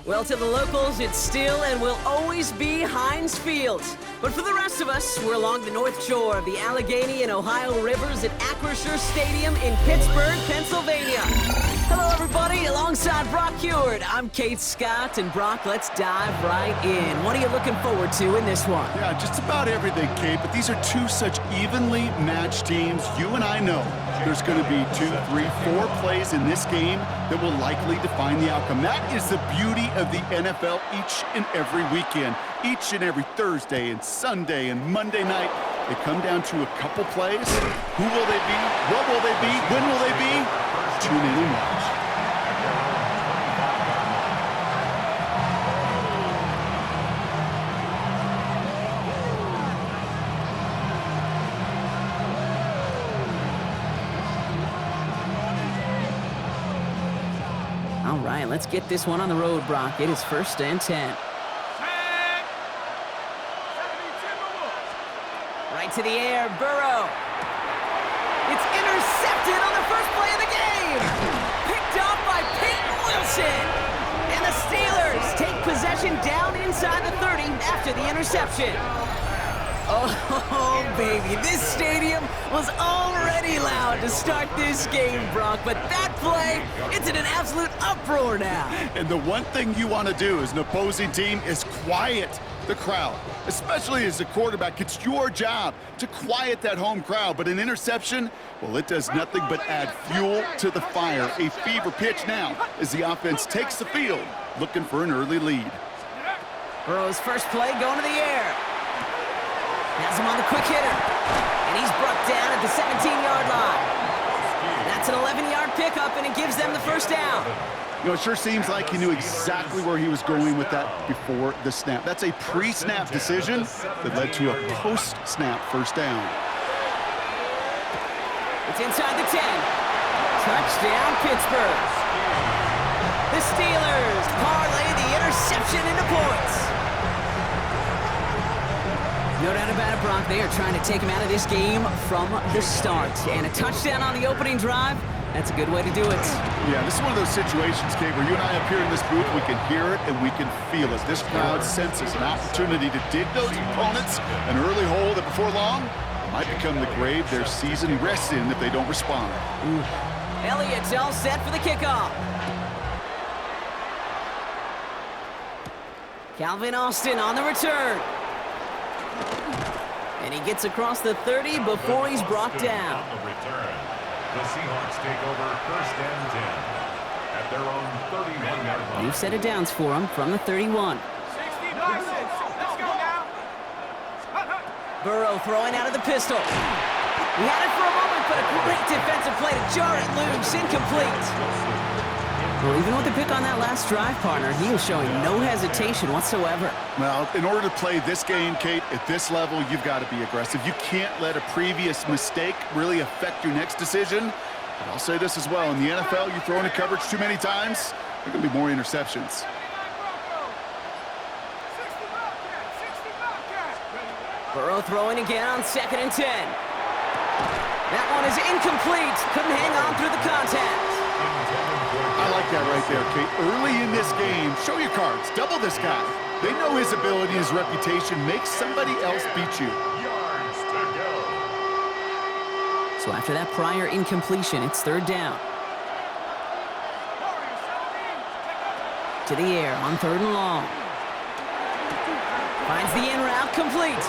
Well, to the locals, it's still and will always be Heinz Field. But for the rest of us, we're along the north shore of the Allegheny and Ohio rivers at Acrisure Stadium in Pittsburgh, Pennsylvania. Hello, everybody. Alongside Brock Heward, I'm Kate Scott. And Brock, let's dive right in. What are you looking forward to in this one? Yeah, just about everything, Kate. But these are two such evenly matched teams. You and I know there's going to be 2, 3, 4 plays in this game that will likely define the outcome. That is the beauty of the NFL each and every weekend. Each and every Thursday and Sunday and Monday night, they come down to a couple plays. Who will they be? What will they be? When will they be? Tune in and watch. All right, let's get this one on the road, Brock. It is 1st and 10. Right to the air, Burrow. It's intercepted on the first play of the game. Picked off by Peyton Wilson. And the Steelers take possession down inside the 30 after the interception. Oh, baby, this stadium was already loud to start this game, Brock, but that play, it's in an absolute uproar now. And the one thing you want to do as an opposing team is quiet the crowd, especially as a quarterback. It's your job to quiet that home crowd, but an interception, well, it does nothing but add fuel to the fire. A fever pitch now as the offense takes the field, looking for an early lead. Burrow's first play going to the air. Has him on the quick hitter. And he's brought down at the 17-yard line. That's an 11-yard pickup, and it gives them the first down. You know, it sure seems like he knew exactly where he was going with that before the snap. That's a pre-snap decision that led to a post-snap first down. It's inside the 10. Touchdown, Pittsburgh. The Steelers parlay the interception into points. No doubt about it, Brock. They are trying to take him out of this game from the start. And a touchdown on the opening drive, that's a good way to do it. Yeah, this is one of those situations, Kate, where you and I up here in this booth, we can hear it and we can feel it. This crowd senses an opportunity to dig those opponents an early hole that before long might become the grave their season rests in if they don't respond. Elliott's all set for the kickoff. Calvin Austin on the return. And he gets across the 30 before he's brought down. On the return, the Seahawks take over 1st and 10 at their own 31-yard line. New set of downs for him from the 31. Burrow throwing out of the pistol. He had it for a moment, but a great defensive play to jar it loose. Incomplete. Well, even with the pick on that last drive, partner, he was showing no hesitation whatsoever. Well, in order to play this game, Kate, at this level, you've got to be aggressive. You can't let a previous mistake really affect your next decision. But I'll say this as well. In the NFL, you throw into coverage too many times, there are going to be more interceptions. Burrow throwing again on 2nd and 10. That one is incomplete. Couldn't hang on through the contact. I like that right there, Kate. Early in this game, show your cards. Double this guy. They know his ability and his reputation makes somebody else beat you. Yards to go. So after that prior incompletion, it's 3rd down. To the air on 3rd and long. Finds the in route complete.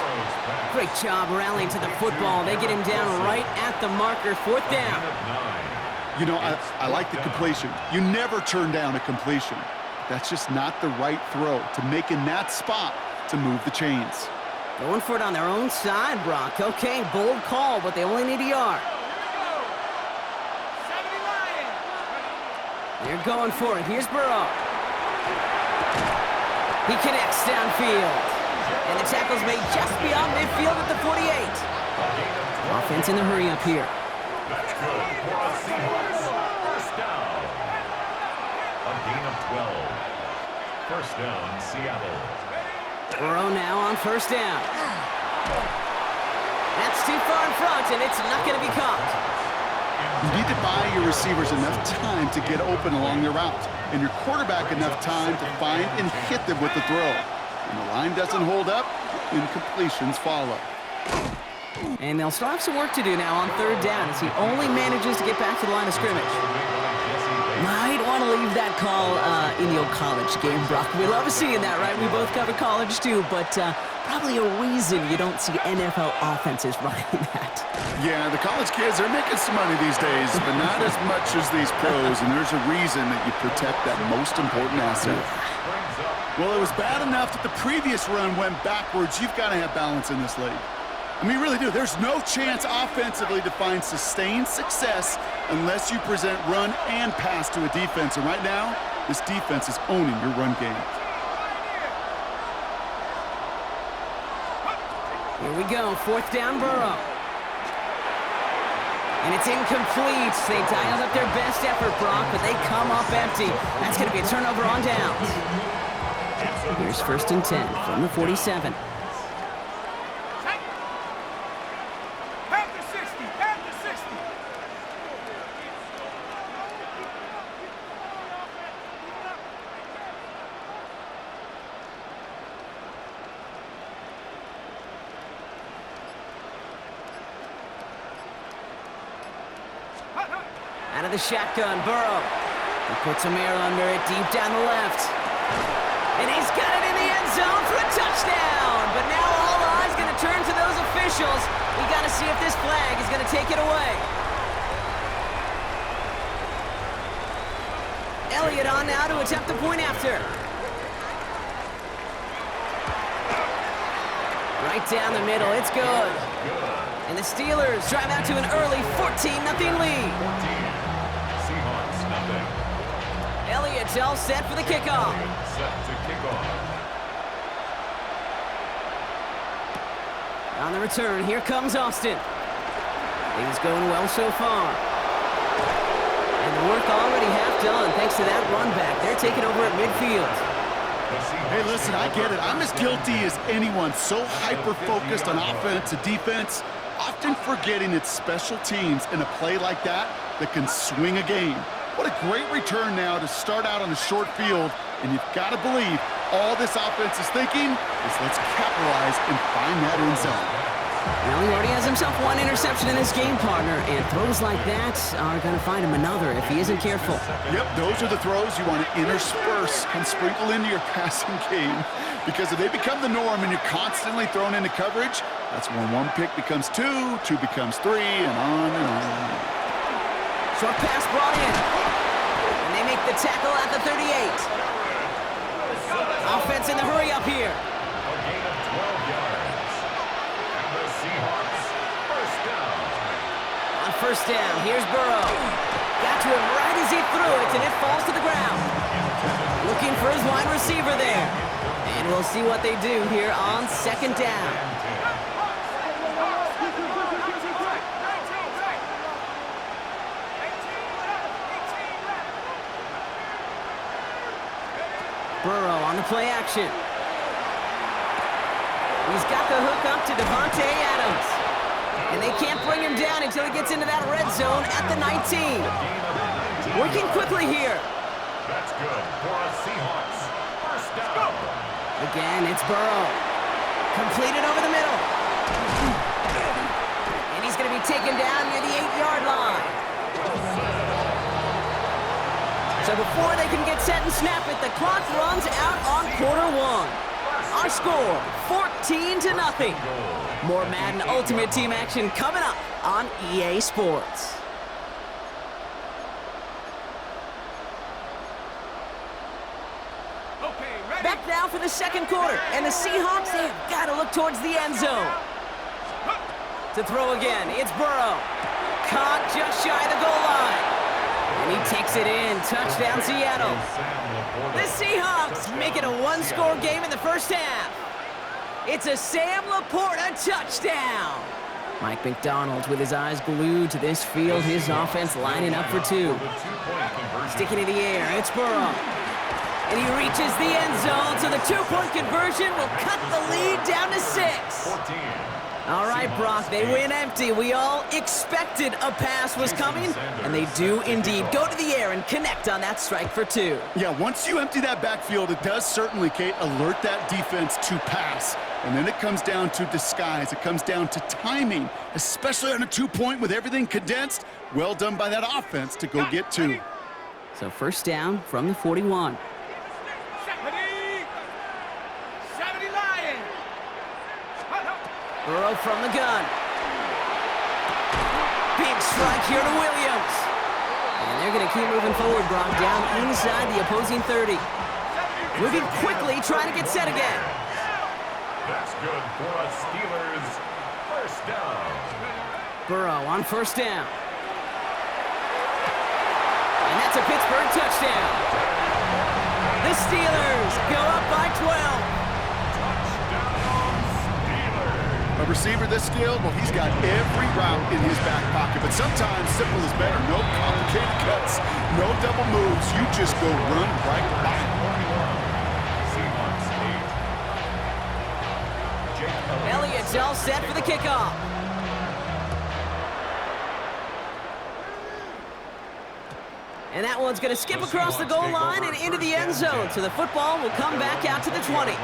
Great job rallying to the football. They get him down right at the marker. 4th down. You know, I like the completion. You never turn down a completion. That's just not the right throw to make in that spot to move the chains. Going for it on their own side, Brock. Okay, bold call, but they only need a yard. They're going for it. Here's Burrow. He connects downfield. And the tackle's made just beyond midfield at the 48. Offense in the hurry up here. That's good for a Seahawks 1st down. A gain of 12. 1st down, Seattle. Burrow now on 1st down. That's too far in front, and it's not going to be caught. You need to buy your receivers enough time to get open along their route, and your quarterback enough time to find and hit them with the throw. When the line doesn't hold up, incompletions follow. And they'll still have some work to do now on third down as he only manages to get back to the line of scrimmage. Might want to leave that call in the old college game, Brock. We love seeing that, right? We both cover college too, but probably a reason you don't see NFL offenses running that. Yeah, the college kids are making some money these days, but not as much as these pros, and there's a reason that you protect that most important asset. Well, it was bad enough that the previous run went backwards. You've got to have balance in this league. I mean, you really do. There's no chance offensively to find sustained success unless you present run and pass to a defense. And right now, this defense is owning your run game. Here we go, fourth down, Burrow. And it's incomplete. They dialed up their best effort, Brock, but they come up empty. That's going to be a turnover on downs. Here's 1st and 10 from the 47. Out of the shotgun, Burrow. He puts some air under it, deep down the left. And he's got it in the end zone for a touchdown. But now all eyes going to turn to those officials. We got to see if this flag is going to take it away. Elliott on now to attempt the point after. Right down the middle, it's good. And the Steelers drive out to an early 14-0 lead. Seahawks, nothing. Elliott's all set for the kickoff. Set to kick off. On the return, here comes Austin. Things going well so far. And the work already half done thanks to that run back. They're taking over at midfield. Hey, listen, I get it. I'm as guilty as anyone. So hyper-focused on offense and defense, often forgetting it's special teams in a play like that that can swing a game. What a great return now to start out on a short field, and you've got to believe all this offense is thinking is let's capitalize and find that end zone. Well, he already has himself one interception in his game, partner, and throws like that are going to find him another if he isn't careful. Yep, those are the throws you want to intersperse and sprinkle into your passing game, because if they become the norm and you're constantly thrown into coverage, that's when one pick becomes two, two becomes three, and on and on. Short pass brought in, and they make the tackle at the 38. Offense in the hurry up here. A gain of 12 yards. And the Seahawks, first down. On first down, here's Burrow. Got to him right as he threw it, and it falls to the ground. Looking for his wide receiver there. And we'll see what they do here on second down. Burrow on the play action. He's got the hook up to Devontae Adams. And they can't bring him down until he gets into that red zone at the 19. Working quickly here. That's good for a Seahawks. First down. Again, it's Burrow. Completed over the middle. And he's going to be taken down near the 8-yard line. So before they can get set and snap it, the clock runs out on quarter one. Our score, 14-0. More Madden Ultimate Team action coming up on EA Sports. Back now for the second quarter, and the Seahawks, they have got to look towards the end zone. To throw again, it's Burrow. Caught just shy of the goal line. And he takes it in. Touchdown, Seattle. The Seahawks make it a one-score game in the first half. It's a Sam Laporta touchdown. Mike McDonald with his eyes glued to this field. His offense lining up for two. Sticking in the air, it's Burrow. And he reaches the end zone, so the two-point conversion will cut the lead down to 6. All right, Brock, they win empty. We all expected a pass was coming, and they do indeed go to the air and connect on that strike for 2. Yeah, once you empty that backfield, it does certainly, Kate, alert that defense to pass. And then it comes down to disguise. It comes down to timing, especially on a 2-point with everything condensed. Well done by that offense to go get 2. So first down from the 41. Burrow from the gun. Big strike here to Williams. And they're going to keep moving forward, Brock, down inside the opposing 30. Moving quickly, trying to get set again. That's good for a Steelers first down. Burrow on first down. And that's a Pittsburgh touchdown. The Steelers go up by 12. A receiver this skilled, well, he's got every route in his back pocket. But sometimes simple is better. No complicated cuts, no double moves. You just go run right by him. Elliott's all set for the kickoff. And that one's going to skip across the goal line and into the end zone. So the football will come back out to the 20.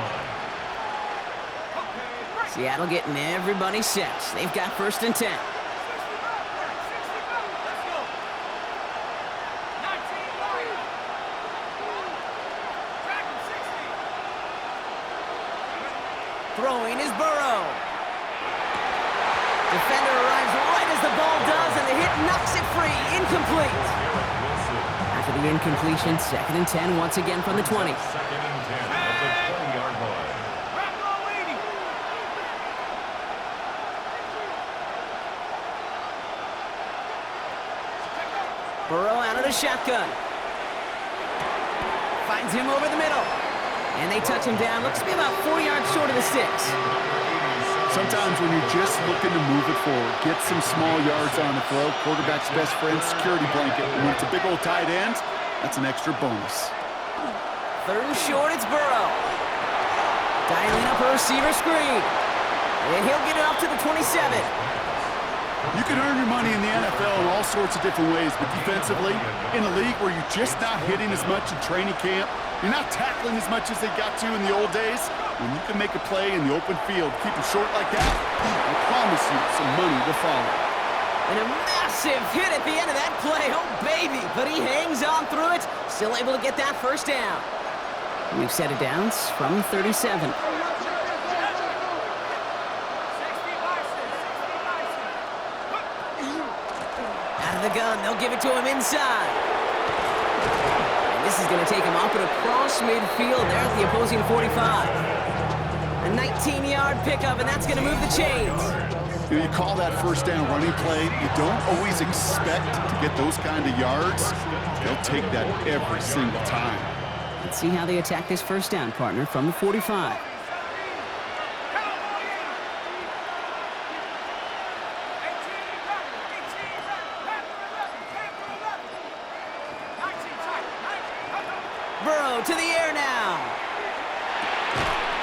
Seattle getting everybody set. They've got first and 10. Throwing is Burrow. Defender arrives right as the ball does, and the hit knocks it free. Incomplete. After the incompletion, second and 10 once again from the 20. Second and 10 at the 20-yard line. Burrow out of the shotgun. Finds him over the middle. And they touch him down. Looks to be about 4 yards short of the sticks. Sometimes when you're just looking to move it forward, get some small yards on the throw, quarterback's best friend, security blanket. And when it's a big old tight end, that's an extra bonus. Third and short, it's Burrow. Dialing up a receiver screen. And he'll get it up to the 27. You can earn your money in the NFL in all sorts of different ways, but defensively, in a league where you're just not hitting as much in training camp, you're not tackling as much as they got to in the old days, when you can make a play in the open field, keep them short like that, I promise you some money will follow. And a massive hit at the end of that play. Oh, baby. But he hangs on through it, still able to get that first down. We've set it down from 37. The gun, they'll give it to him inside. And this is going to take him up and across midfield there at the opposing 45. A 19-yard pickup, and that's going to move the chains. You call that first down running play. You don't always expect to get those kind of yards. They'll take that every single time. Let's see how they attack this first down, partner, from the 45. Burrow to the air now.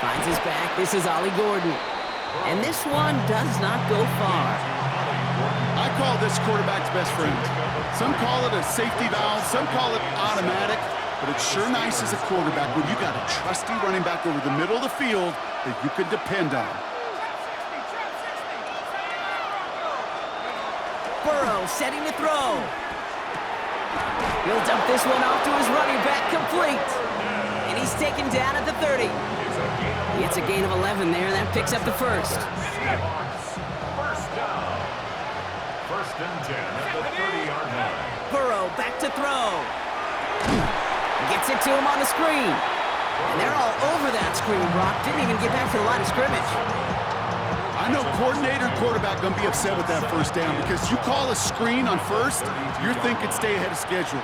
Finds his back. This is Ollie Gordon. And this one does not go far. I call this quarterback's best friend. Some call it a safety valve, some call it automatic, but it's sure nice as a quarterback when you got a trusty running back over the middle of the field that you can depend on. Burrow setting to throw. He'll dump this one off to his running back, complete. And he's taken down at the 30. He gets a gain of 11 there, and that picks up the first. First down. First and 10 at the 30-yard line. Burrow back to throw. Gets it to him on the screen. And they're all over that screen, Brock. Didn't even get back to the line of scrimmage. I know coordinator and quarterback going to be upset with that first down because you call a screen on first, you're thinking stay ahead of schedule.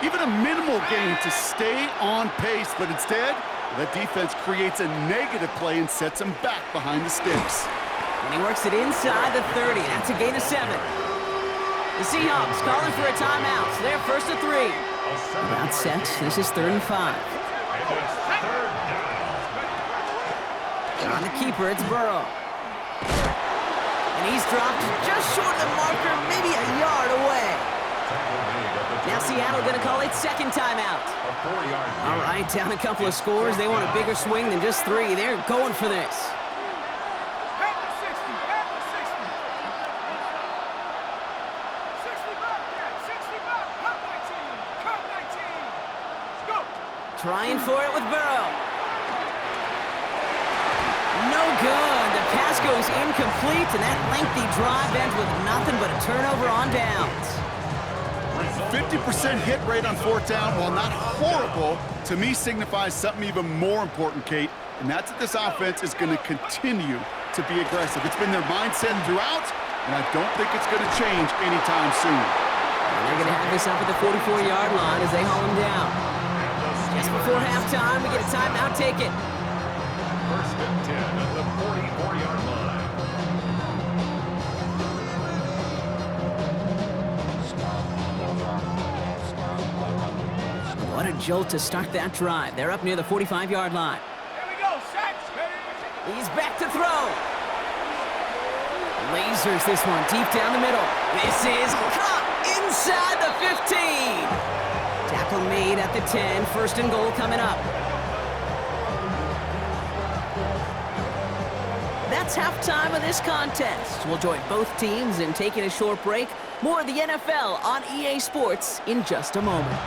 Even a minimal gain to stay on pace, but instead, that defense creates a negative play and sets them back behind the sticks. And he works it inside the 30. That's a gain of 7. The Seahawks calling for a timeout. So they're first to 3. About set. This is 3rd and 5. On the keeper, it's Burrow. he's dropped just short of the marker, maybe a yard away. Now Seattle going to call it second timeout. All right, down a couple of scores. They want a bigger swing than just 3. They're going for this. Trying for it with Burrow. No good. The pass goes incomplete, and that lengthy drive ends with nothing but a turnover on downs. 50% hit rate on fourth down, while not horrible, to me signifies something even more important, Kate, and that's that this offense is going to continue to be aggressive. It's been their mindset throughout, and I don't think it's going to change anytime soon. And they're going to have this up at the 44-yard line as they haul him down. Just before halftime, we get a timeout. Take it. First and 10 at the 44-yard line. What a jolt to start that drive. They're up near the 45-yard line. Here we go, Saints. He's back to throw. Lasers this one deep down the middle. This is caught inside the 15. Tackle made at the 10. First and goal coming up. That's halftime of this contest. We'll join both teams in taking a short break. More of the NFL on EA Sports in just a moment.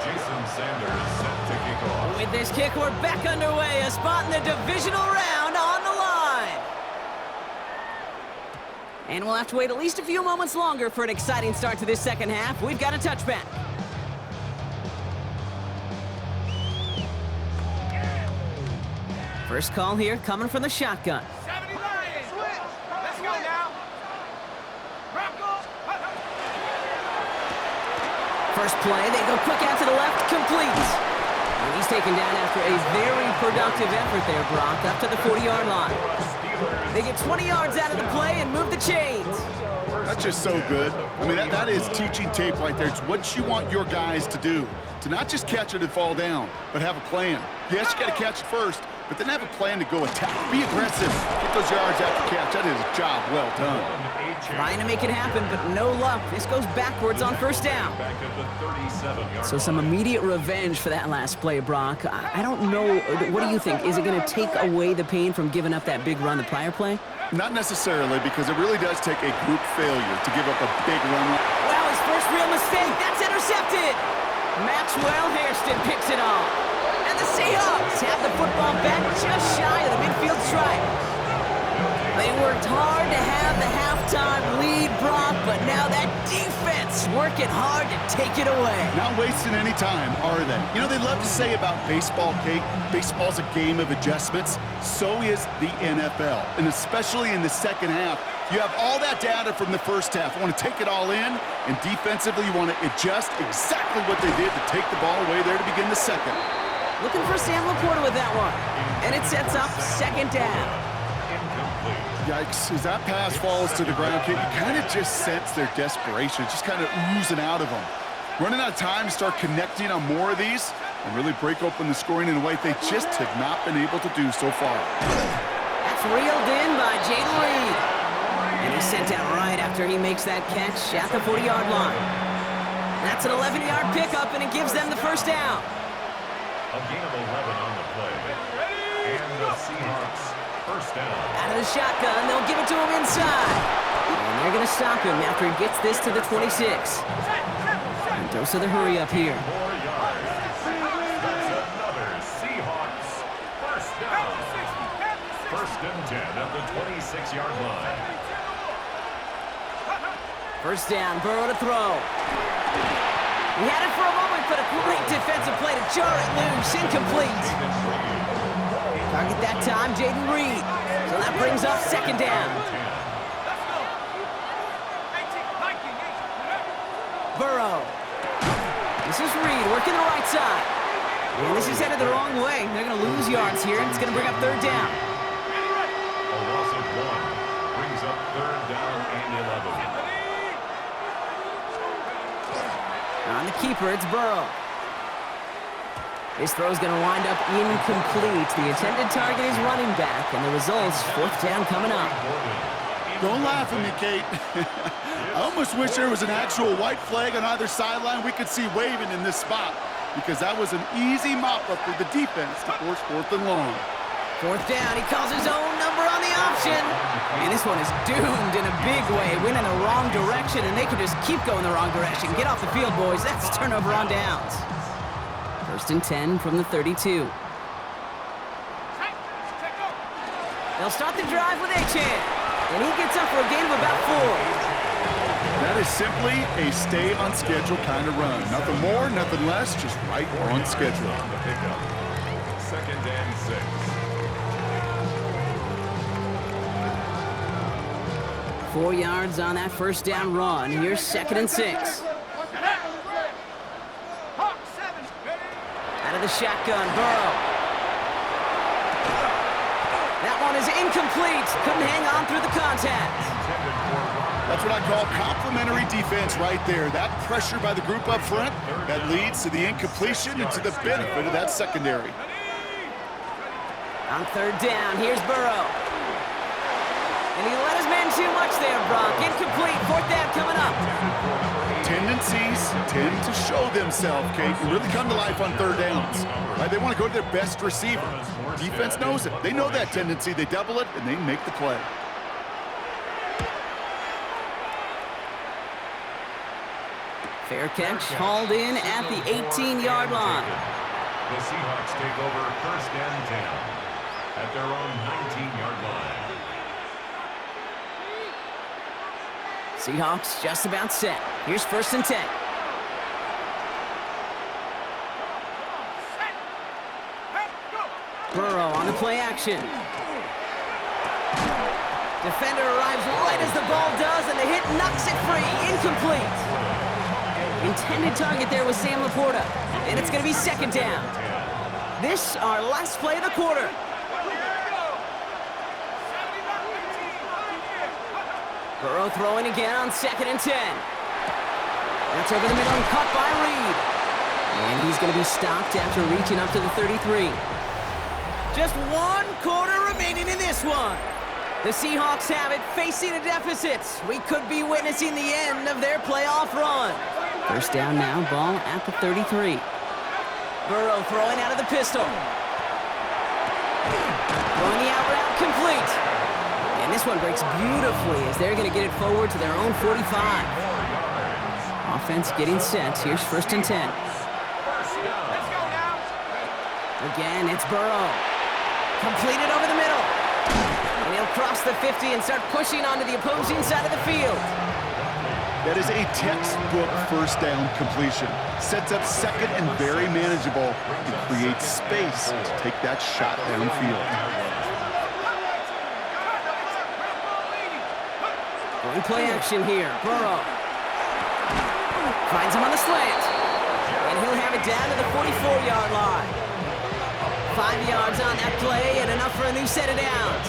Jason Sanders set to kick off. With this kick, we're back underway. A spot in the divisional round on the line. And we'll have to wait at least a few moments longer for an exciting start to this second half. We've got a touchback. First call here coming from the shotgun. 70 Lions. Let's go now. Broncos. First play, they go quick out to the left, complete. And he's taken down after a very productive effort there, Brock, up to the 40-yard line. They get 20 yards out of the play and move the chains. That's just so good. I mean, that is teaching tape right there. It's what you want your guys to do. To not just catch it and fall down, but have a plan. Yes, you got to catch it first, but then have a plan to go attack. Be aggressive. Get those yards after catch. That is a job well done. Trying to make it happen, but no luck. This goes backwards on first down. So some immediate revenge for that last play, Brock. I don't know. What do you think? Is it going to take away the pain from giving up that big run the prior play? Not necessarily, because it really does take a group failure to give up a big run. Wow, his first real mistake. That's intercepted. Maxwell Hairston picks it off. And the Seahawks have the football back just shy of the midfield stripe. They worked hard to have the halftime lead, Brock, but now that defense working hard to take it away. Not wasting any time, are they? You know, they love to say about baseball, Kate, baseball's a game of adjustments. So is the NFL, and especially in the second half. You have all that data from the first half. You want to take it all in, and defensively you want to adjust exactly what they did to take the ball away there to begin the second. Looking for Sam Laporta with that one, and it sets up second down. Yikes, as that pass falls to the ground, Kate, you kind of just sense their desperation. It's just kind of oozing out of them. Running out of time to start connecting on more of these and really break open the scoring in a way they just have not been able to do so far. That's reeled in by Jaden Reed. And he's sent down right after he makes that catch at the 40-yard line. That's an 11-yard pickup, and it gives them the first down. A gain of 11 on the play. And the Seahawks first down. Out of the shotgun, they'll give it to him inside. And they're going to stop him after he gets this to the 26. And dose of the hurry up here. 4 yards. That's another Seahawks first down. First and 10 at the 26-yard line. First down, Burrow to throw. He had it for a moment, but a great defensive play to jar it loose. Incomplete. Target that time, Jaden Reed. So that brings up second down. Burrow. This is Reed working the right side. And this is headed the wrong way. They're going to lose yards here, and it's going to bring up third down. A loss of 1 brings up third down and 11. On the keeper, it's Burrow. This throw's going to wind up incomplete. The intended target is running back, and the result's 4th down coming up. Don't laugh at me, Kate. I almost wish there was an actual white flag on either sideline we could see waving in this spot, because that was an easy mop-up for the defense to force 4th and long. 4th down, he calls his own number on the option. And this one is doomed in a big way. Went in the wrong direction, and they can just keep going the wrong direction. Get off the field, boys. That's turnover on downs. 1st and 10 from the 32. They'll start the drive with Achan. And he gets up for a gain of about 4. That is simply a stay-on-schedule kind of run. Nothing more, nothing less, just right on schedule. On the pickup. 2nd and 6. 4 yards on that 1st down run. Here's 2nd and 6. Out of the shotgun, Burrow. That one is incomplete. Couldn't hang on through the contact. That's what I call complimentary defense right there. That pressure by the group up front, that leads to the incompletion and to the benefit of that secondary. On 3rd down, here's Burrow. And he let his man too much there, Brock. Incomplete. 4th down coming up. Tendencies tend to show themselves, Kate, and really come to life on 3rd downs. Right? They want to go to their best receiver. Defense knows it. They know that tendency. They double it, and they make the play. Fair catch hauled in at the 18-yard line. The Seahawks take over 1st and 10 at their own 19-yard line. Seahawks just about set. Here's 1st and 10. Burrow on the play action. Defender arrives right as the ball does, and the hit knocks it free. Incomplete. Intended target there was Sam Laporta, and it's going to be 2nd down. This, our last play of the quarter. Burrow throwing again on 2nd and 10. That's over the middle and caught by Reed. And he's going to be stopped after reaching up to the 33. Just 1 quarter remaining in this one. The Seahawks have it, facing a deficit. We could be witnessing the end of their playoff run. 1st down now, ball at the 33. Burrow throwing out of the pistol. Throwing the out route complete. And this one breaks beautifully as they're going to get it forward to their own 45. Offense getting set. Here's 1st and 10. Again, it's Burrow. Completed over the middle. And he'll cross the 50 and start pushing onto the opposing side of the field. That is a textbook 1st down completion. Sets up 2nd and very manageable and creates space to take that shot downfield. Going play action here. Burrow finds him on the slant. And he'll have it down to the 44-yard line. 5 yards on that play and enough for a new set of downs.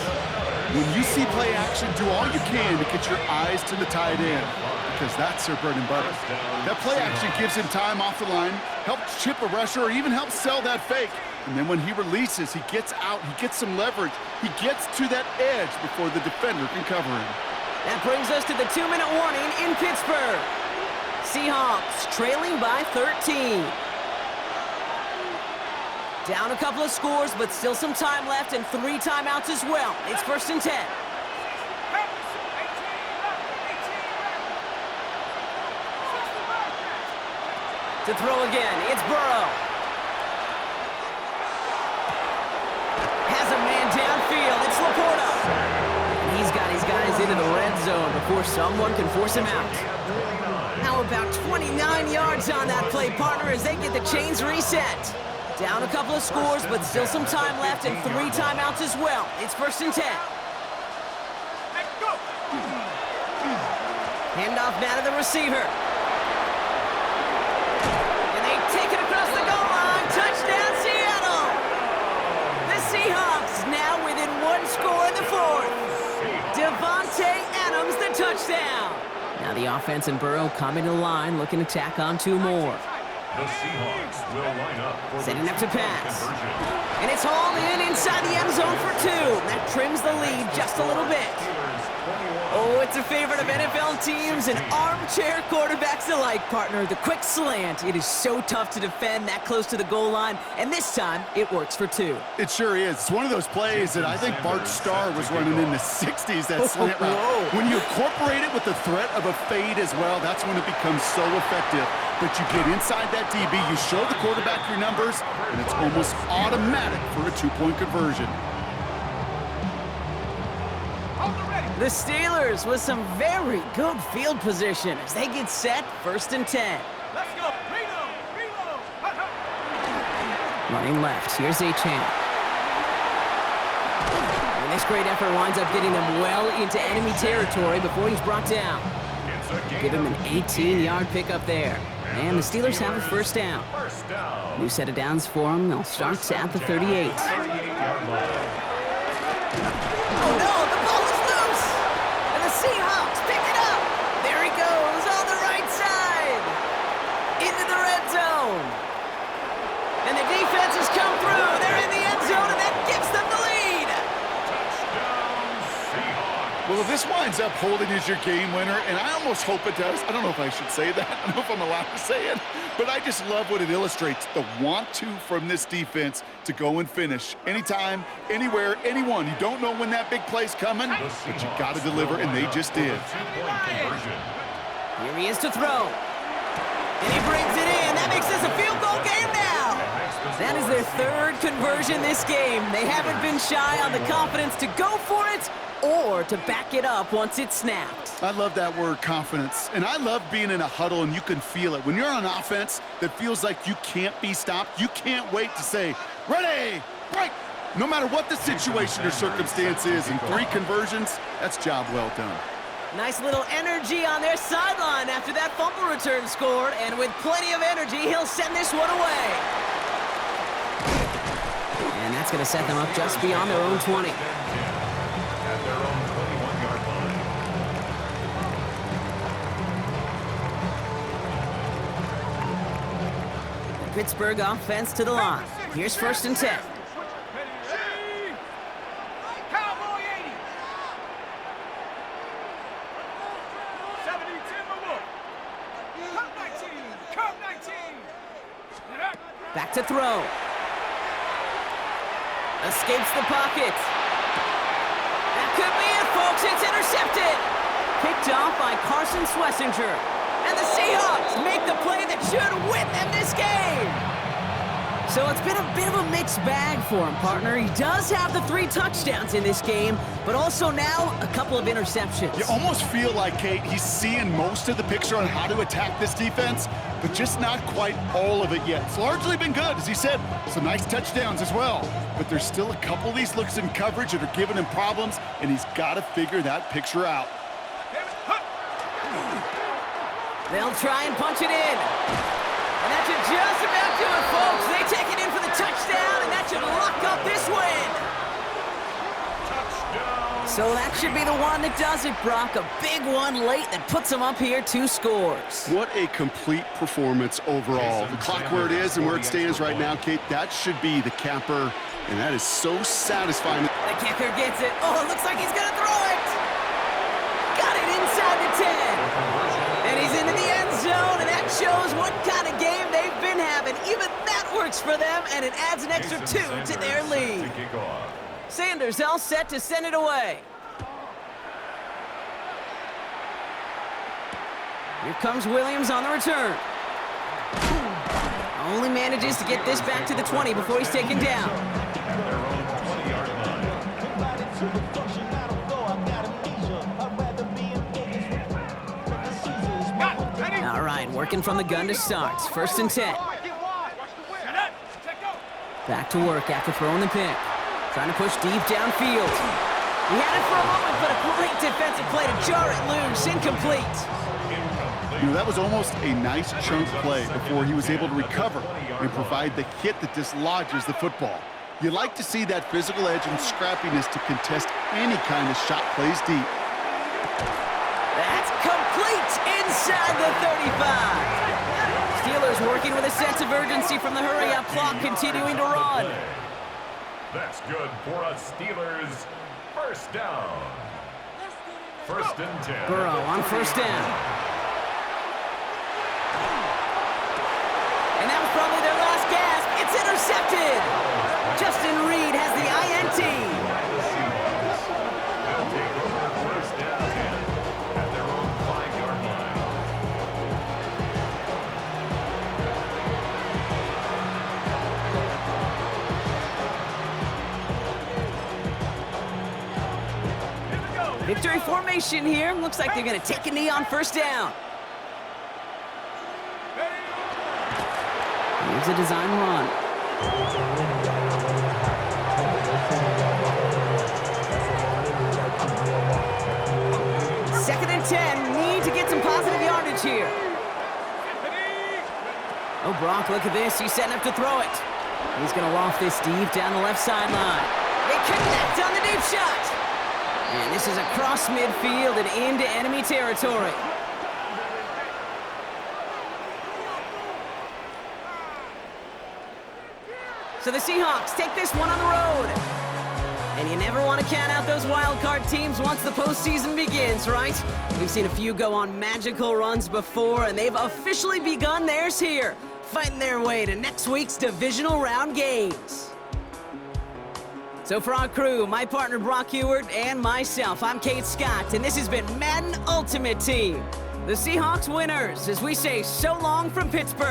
When you see play action, do all you can to get your eyes to the tight end, because that's their bread and butter. That play action gives him time off the line, helps chip a rusher, or even helps sell that fake. And then when he releases, he gets out, he gets some leverage. He gets to that edge before the defender can cover him. That brings us to the 2-minute warning in Pittsburgh. Seahawks trailing by 13. Down a couple of scores, but still some time left and 3 timeouts as well. It's 1st and 10. To throw again, it's Burrow. Has a man downfield, it's Laporta. And he's got his guys into the red zone before someone can force him out. How about 29 yards on that play, partner, as they get the chains reset. Down a couple of scores, but still some time left and 3 timeouts as well. It's 1st and 10. Handoff now to the receiver. And they take it across the goal line. Touchdown, Seattle! The Seahawks now within 1 score in the 4th. Devontae Adams, the touchdown. Now the offense and Burrow coming to the line, looking to tack on 2 more. The Seahawks will line up for Setting up to pass. conversion. And it's hauled in inside the end zone for 2. That trims the lead just a little bit. Oh, it's a favorite of NFL teams and armchair quarterbacks alike, partner. The quick slant. It is so tough to defend that close to the goal line, and this time it works for 2. It sure is. It's one of those plays that I think Bart Starr was running in the 60s, that slant route. Whoa. When you incorporate it with the threat of a fade as well, that's when it becomes so effective. But you get inside that DB, you show the quarterback your numbers, and it's almost automatic for a 2-point conversion. The Steelers with some very good field position as they get set, 1st and 10. Let's go. Reload. Running left, here's Achane. And this great effort winds up getting them well into enemy territory before he's brought down. Give him an 18-yard pickup there. And the Steelers have a 1st down. New set of downs for them. They'll start at the 38. Oh no, the ball is loose! And the Seahawks pick it up! There he goes on the right side! Into the red zone! And the defense has come through! They're in the end zone and that gives them the lead! Well, if this winds up holding as your game winner, and I almost hope it does. I don't know if I should say that. I don't know if I'm allowed to say it. But I just love what it illustrates, the want-to from this defense to go and finish. Anytime, anywhere, anyone. You don't know when that big play's coming, but you got to deliver, and they just did. Here he is to throw. And he brings it in. That makes this a field goal game now. That is their 3rd conversion this game. They haven't been shy on the confidence to go for it or to back it up once it's snapped. I love that word, confidence. And I love being in a huddle and you can feel it. When you're on offense that feels like you can't be stopped, you can't wait to say, ready, break. No matter what the situation or circumstance is, in 3 conversions, that's job well done. Nice little energy on their sideline after that fumble return scored, and with plenty of energy, he'll send this one away. And that's going to set them up just beyond their own 20. At their own 21-yard line. Pittsburgh offense to the line. Here's 1st and 10. Cowboy 80. 70, Timberwolf. Curve 19. Back to throw. Escapes the pocket. That could be it, folks. It's intercepted. Picked off by Carson Schlesinger. And the Seahawks make the play that should win them this game. So it's been a bit of a mixed bag for him, partner. He does have the 3 touchdowns in this game, but also now a couple of interceptions. You almost feel like, Kate, he's seeing most of the picture on how to attack this defense, but just not quite all of it yet. It's largely been good, as he said, some nice touchdowns as well. But there's still a couple of these looks in coverage that are giving him problems, and he's got to figure that picture out. They'll try and punch it in. And that should just about do it, folks. They take it in for the touchdown, and that should lock up this win. So that should be the one that does it, Brock. A big one late that puts them up here 2 scores. What a complete performance overall. The clock where it is and where it stands right now, Kate, that should be the capper, and that is so satisfying. The kicker gets it. Oh, it looks like he's going to throw it. Got it inside the 10. And he's into the end zone, and that shows what kind of game they've been having. Even that works for them, and it adds an extra 2 to their lead. Sanders all set to send it away. Here comes Williams on the return. Only manages to get this back to the 20 before he's taken down. All right, working from the gun to start. 1st and 10. Back to work after throwing the pick. Trying to push deep downfield. He had it for a moment, but a great defensive play to jar it loose. Incomplete. You know, that was almost a nice chunk play before he was able to recover and provide the hit that dislodges the football. You like to see that physical edge and scrappiness to contest any kind of shot plays deep. That's complete inside the 35. Steelers Steelers working with a sense of urgency from the hurry-up clock, continuing to run. That's good for a Steelers first down. First and 10. Burrow on first down. And that was probably their last gasp. It's intercepted. Justin Reed has the INT. They'll take over first down 10 at their own 5-yard line. Victory formation here. Looks like they're going to take a knee on first down. Here's a design run. Second and 10. Need to get some positive yardage here. Oh, Brock, look at this. He's setting up to throw it. He's going to loft this deep down the left sideline. They connect on the deep shot. And this is across midfield and into enemy territory. So the Seahawks take this one on the road. And you never want to count out those wild card teams once the postseason begins, right? We've seen a few go on magical runs before, and they've officially begun theirs here, fighting their way to next week's divisional round games. So for our crew, my partner Brock Ewart and myself, I'm Kate Scott, and this has been Madden Ultimate Team. The Seahawks winners as we say so long from Pittsburgh.